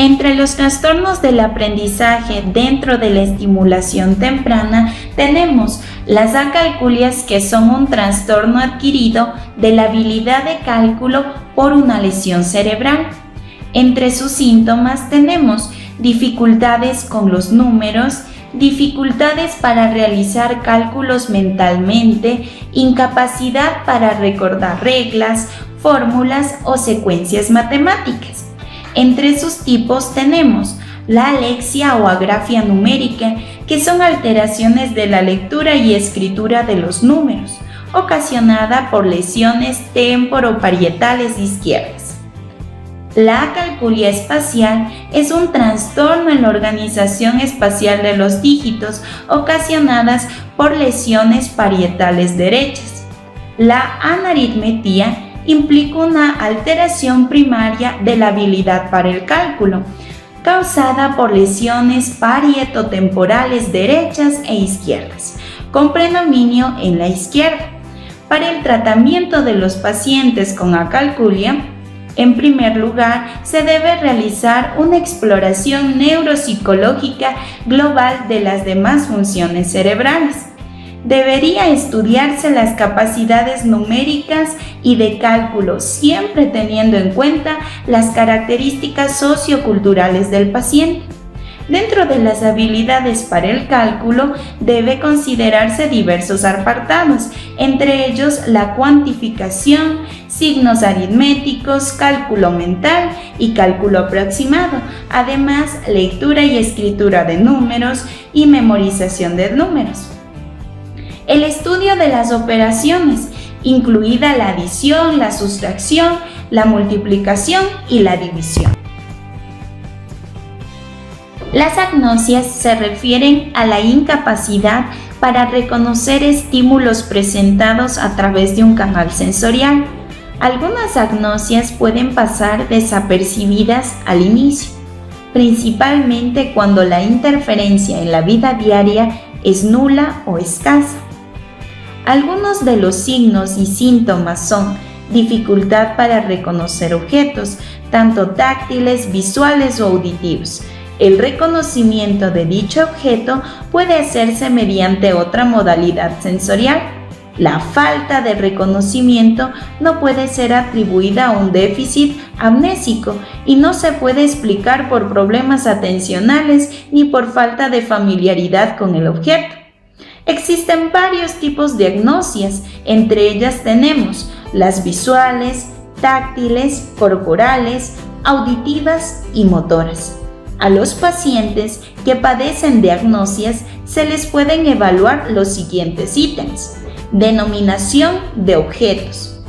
Entre los trastornos del aprendizaje dentro de la estimulación temprana tenemos las acalculias, que son un trastorno adquirido de la habilidad de cálculo por una lesión cerebral. Entre sus síntomas tenemos dificultades con los números, dificultades para realizar cálculos mentalmente, incapacidad para recordar reglas, fórmulas o secuencias matemáticas. Entre sus tipos tenemos la alexia o agrafia numérica, que son alteraciones de la lectura y escritura de los números, ocasionada por lesiones temporoparietales izquierdas. La acalculia espacial es un trastorno en la organización espacial de los dígitos, ocasionadas por lesiones parietales derechas. La anaritmetía implica una alteración primaria de la habilidad para el cálculo, causada por lesiones parietotemporales derechas e izquierdas, con predominio en la izquierda. Para el tratamiento de los pacientes con acalculia, en primer lugar, se debe realizar una exploración neuropsicológica global de las demás funciones cerebrales. Debería estudiarse las capacidades numéricas y de cálculo, siempre teniendo en cuenta las características socioculturales del paciente. Dentro de las habilidades para el cálculo debe considerarse diversos apartados, entre ellos la cuantificación, signos aritméticos, cálculo mental y cálculo aproximado, además lectura y escritura de números y memorización de números. El estudio de las operaciones, incluida la adición, la sustracción, la multiplicación y la división. Las agnosias se refieren a la incapacidad para reconocer estímulos presentados a través de un canal sensorial. Algunas agnosias pueden pasar desapercibidas al inicio, principalmente cuando la interferencia en la vida diaria es nula o escasa. Algunos de los signos y síntomas son dificultad para reconocer objetos, tanto táctiles, visuales o auditivos. El reconocimiento de dicho objeto puede hacerse mediante otra modalidad sensorial. La falta de reconocimiento no puede ser atribuida a un déficit amnésico y no se puede explicar por problemas atencionales ni por falta de familiaridad con el objeto. Existen varios tipos de agnosias, entre ellas tenemos las visuales, táctiles, corporales, auditivas y motoras. A los pacientes que padecen de agnosias se les pueden evaluar los siguientes ítems: denominación de objetos,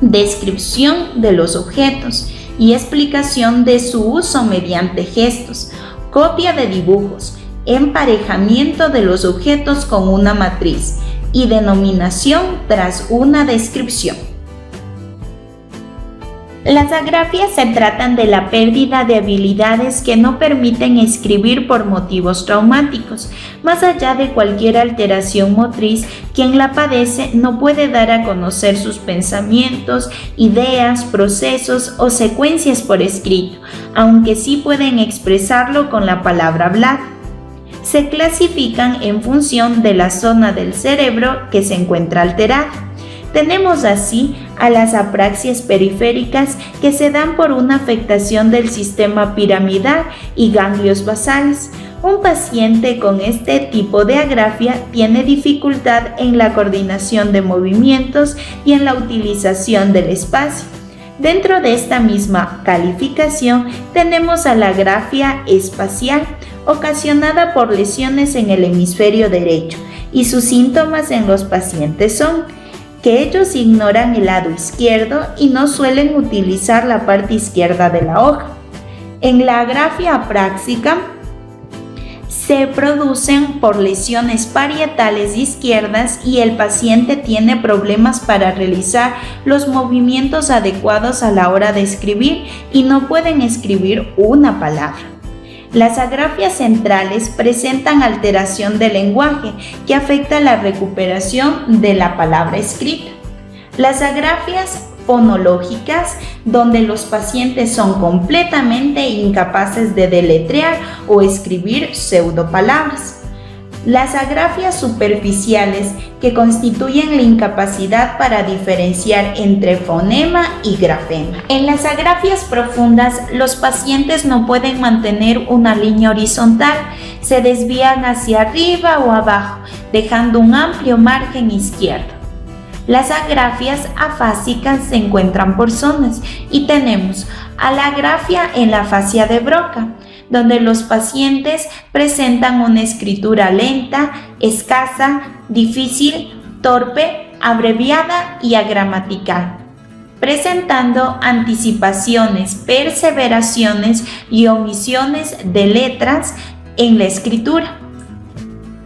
descripción de los objetos y explicación de su uso mediante gestos, copia de dibujos, emparejamiento de los objetos con una matriz y denominación tras una descripción. Las agrafias se tratan de la pérdida de habilidades que no permiten escribir por motivos traumáticos. Más allá de cualquier alteración motriz, quien la padece no puede dar a conocer sus pensamientos, ideas, procesos o secuencias por escrito, aunque sí pueden expresarlo con la palabra hablada. Se clasifican en función de la zona del cerebro que se encuentra alterada. Tenemos así a las apraxias periféricas, que se dan por una afectación del sistema piramidal y ganglios basales. Un paciente con este tipo de agrafia tiene dificultad en la coordinación de movimientos y en la utilización del espacio. Dentro de esta misma calificación tenemos a la agrafia espacial, ocasionada por lesiones en el hemisferio derecho, y sus síntomas en los pacientes son que ellos ignoran el lado izquierdo y no suelen utilizar la parte izquierda de la hoja. En la agrafia apráxica se producen por lesiones parietales izquierdas y el paciente tiene problemas para realizar los movimientos adecuados a la hora de escribir y no pueden escribir una palabra. Las agrafias centrales presentan alteración del lenguaje que afecta la recuperación de la palabra escrita. Las agrafias fonológicas, donde los pacientes son completamente incapaces de deletrear o escribir pseudopalabras. Las agrafias superficiales, que constituyen la incapacidad para diferenciar entre fonema y grafema. En las agrafias profundas, los pacientes no pueden mantener una línea horizontal, se desvían hacia arriba o abajo, dejando un amplio margen izquierdo. Las agrafias afásicas se encuentran por zonas y tenemos a la agrafia en la fascia de Broca, donde los pacientes presentan una escritura lenta, escasa, difícil, torpe, abreviada y agramatical, presentando anticipaciones, perseveraciones y omisiones de letras en la escritura.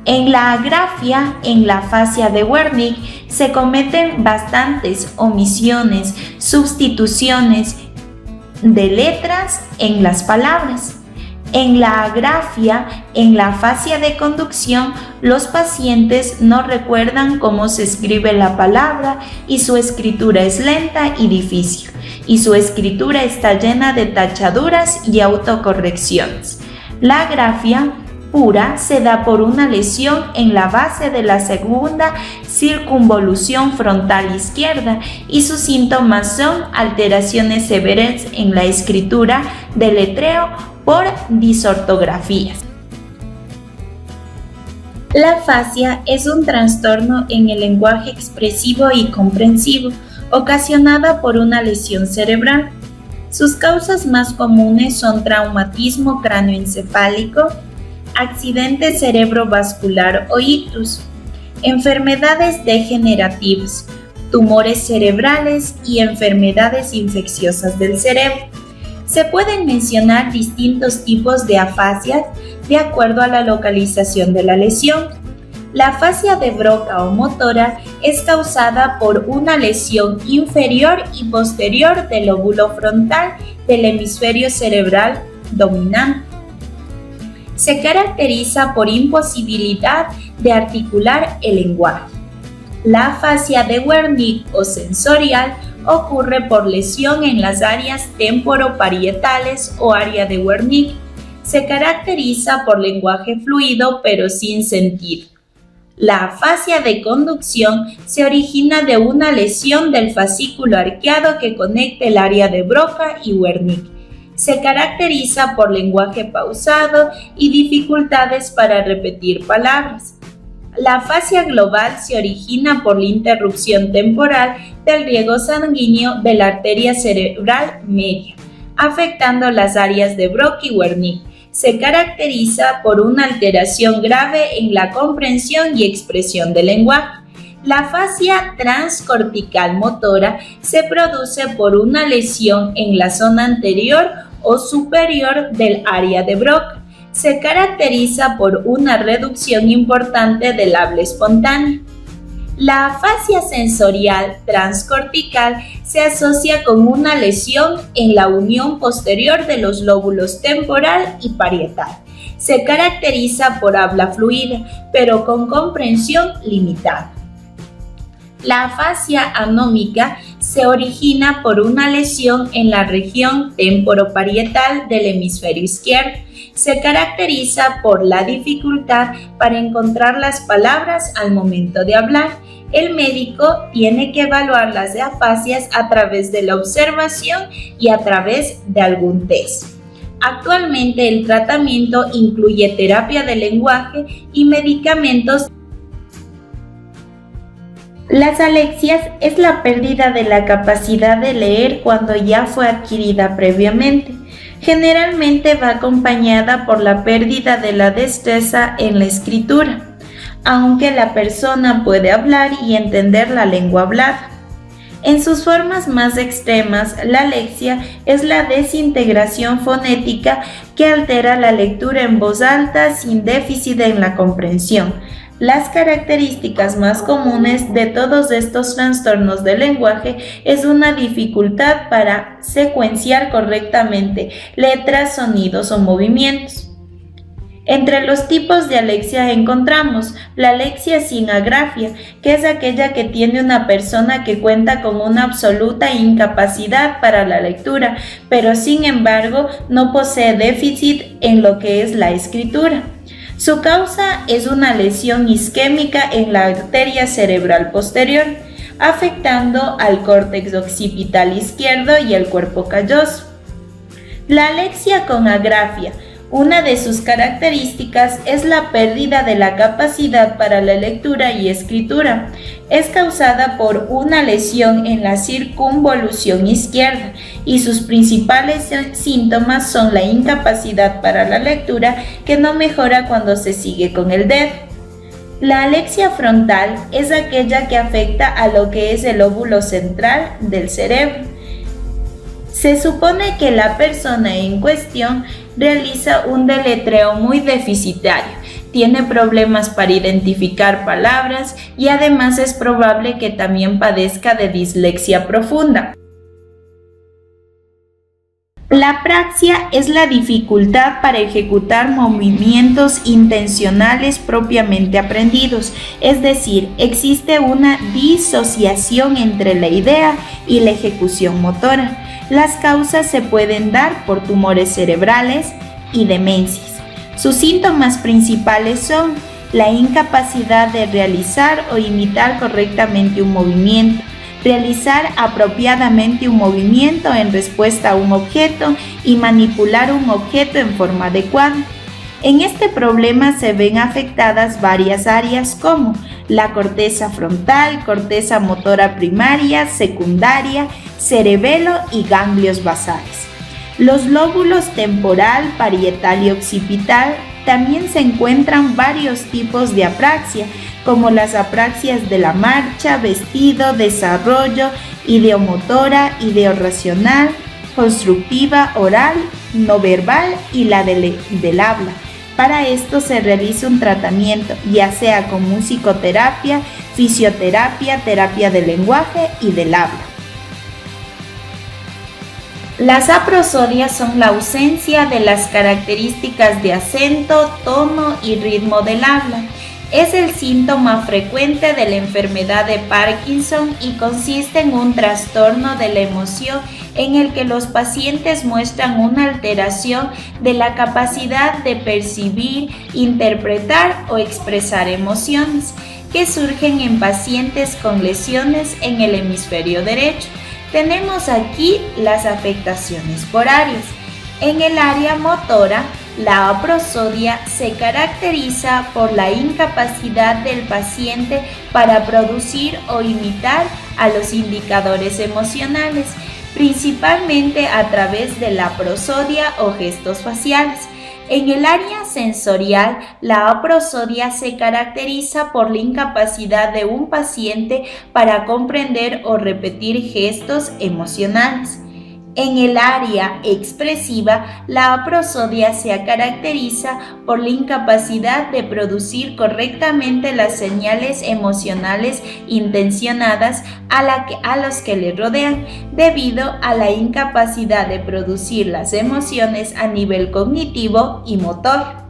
En la agrafia, en la fascia de Wernicke, se cometen bastantes omisiones, sustituciones de letras en las palabras. En la agrafia, en la fascia de conducción, los pacientes no recuerdan cómo se escribe la palabra y su escritura es lenta y difícil, y su escritura está llena de tachaduras y autocorrecciones. La agrafia pura se da por una lesión en la base de la segunda circunvolución frontal izquierda y sus síntomas son alteraciones severas en la escritura, deletreo por disortografías. La afasia es un trastorno en el lenguaje expresivo y comprensivo, ocasionada por una lesión cerebral. Sus causas más comunes son traumatismo cráneoencefálico, accidente cerebrovascular o ictus, enfermedades degenerativas, tumores cerebrales y enfermedades infecciosas del cerebro. Se pueden mencionar distintos tipos de afasias de acuerdo a la localización de la lesión. La afasia de Broca o motora es causada por una lesión inferior y posterior del lóbulo frontal del hemisferio cerebral dominante. Se caracteriza por imposibilidad de articular el lenguaje. La afasia de Wernicke o sensorial ocurre por lesión en las áreas temporoparietales o área de Wernicke. Se caracteriza por lenguaje fluido pero sin sentido. La afasia de conducción se origina de una lesión del fascículo arqueado que conecta el área de Broca y Wernicke. Se caracteriza por lenguaje pausado y dificultades para repetir palabras. La afasia global se origina por la interrupción temporal del riego sanguíneo de la arteria cerebral media, afectando las áreas de Broca y Wernicke. Se caracteriza por una alteración grave en la comprensión y expresión del lenguaje. La afasia transcortical motora se produce por una lesión en la zona anterior o superior del área de Broca. Se caracteriza por una reducción importante del habla espontánea. La afasia sensorial transcortical se asocia con una lesión en la unión posterior de los lóbulos temporal y parietal. Se caracteriza por habla fluida, pero con comprensión limitada. La afasia anómica se origina por una lesión en la región temporoparietal del hemisferio izquierdo. Se caracteriza por la dificultad para encontrar las palabras al momento de hablar. El médico tiene que evaluar las afasias a través de la observación y a través de algún test. Actualmente el tratamiento incluye terapia de lenguaje y medicamentos. Las alexias es la pérdida de la capacidad de leer cuando ya fue adquirida previamente. Generalmente va acompañada por la pérdida de la destreza en la escritura, aunque la persona puede hablar y entender la lengua hablada. En sus formas más extremas, la alexia es la desintegración fonética que altera la lectura en voz alta sin déficit en la comprensión. Las características más comunes de todos estos trastornos del lenguaje es una dificultad para secuenciar correctamente letras, sonidos o movimientos. Entre los tipos de alexia encontramos la alexia sin agrafia, que es aquella que tiene una persona que cuenta con una absoluta incapacidad para la lectura, pero sin embargo no posee déficit en lo que es la escritura. Su causa es una lesión isquémica en la arteria cerebral posterior, afectando al córtex occipital izquierdo y el cuerpo calloso. La alexia con agrafia. Una de sus características es la pérdida de la capacidad para la lectura y escritura. Es causada por una lesión en la circunvolución izquierda y sus principales síntomas son la incapacidad para la lectura, que no mejora cuando se sigue con el dedo. La alexia frontal es aquella que afecta a lo que es el lóbulo central del cerebro. Se supone que la persona en cuestión realiza un deletreo muy deficitario, tiene problemas para identificar palabras y además es probable que también padezca de dislexia profunda. La apraxia es la dificultad para ejecutar movimientos intencionales propiamente aprendidos, es decir, existe una disociación entre la idea y la ejecución motora. Las causas se pueden dar por tumores cerebrales y demencias. Sus síntomas principales son la incapacidad de realizar o imitar correctamente un movimiento, realizar apropiadamente un movimiento en respuesta a un objeto y manipular un objeto en forma adecuada. En este problema se ven afectadas varias áreas como la corteza frontal, corteza motora primaria, secundaria, cerebelo y ganglios basales. Los lóbulos temporal, parietal y occipital. También se encuentran varios tipos de apraxia, como las apraxias de la marcha, vestido, desarrollo, ideomotora, ideorracional, constructiva, oral, no verbal y la del habla. Para esto se realiza un tratamiento, ya sea con musicoterapia, fisioterapia, terapia del lenguaje y del habla. Las aprosodias son la ausencia de las características de acento, tono y ritmo del habla. Es el síntoma frecuente de la enfermedad de Parkinson y consiste en un trastorno de la emoción en el que los pacientes muestran una alteración de la capacidad de percibir, interpretar o expresar emociones, que surgen en pacientes con lesiones en el hemisferio derecho. Tenemos aquí las afectaciones por áreas. En el área motora, la aprosodia se caracteriza por la incapacidad del paciente para producir o imitar a los indicadores emocionales, principalmente a través de la prosodia o gestos faciales. En el área sensorial, la aprosodia se caracteriza por la incapacidad de un paciente para comprender o repetir gestos emocionales. En el área expresiva, la aprosodia se caracteriza por la incapacidad de producir correctamente las señales emocionales intencionadas a los que le rodean, debido a la incapacidad de producir las emociones a nivel cognitivo y motor.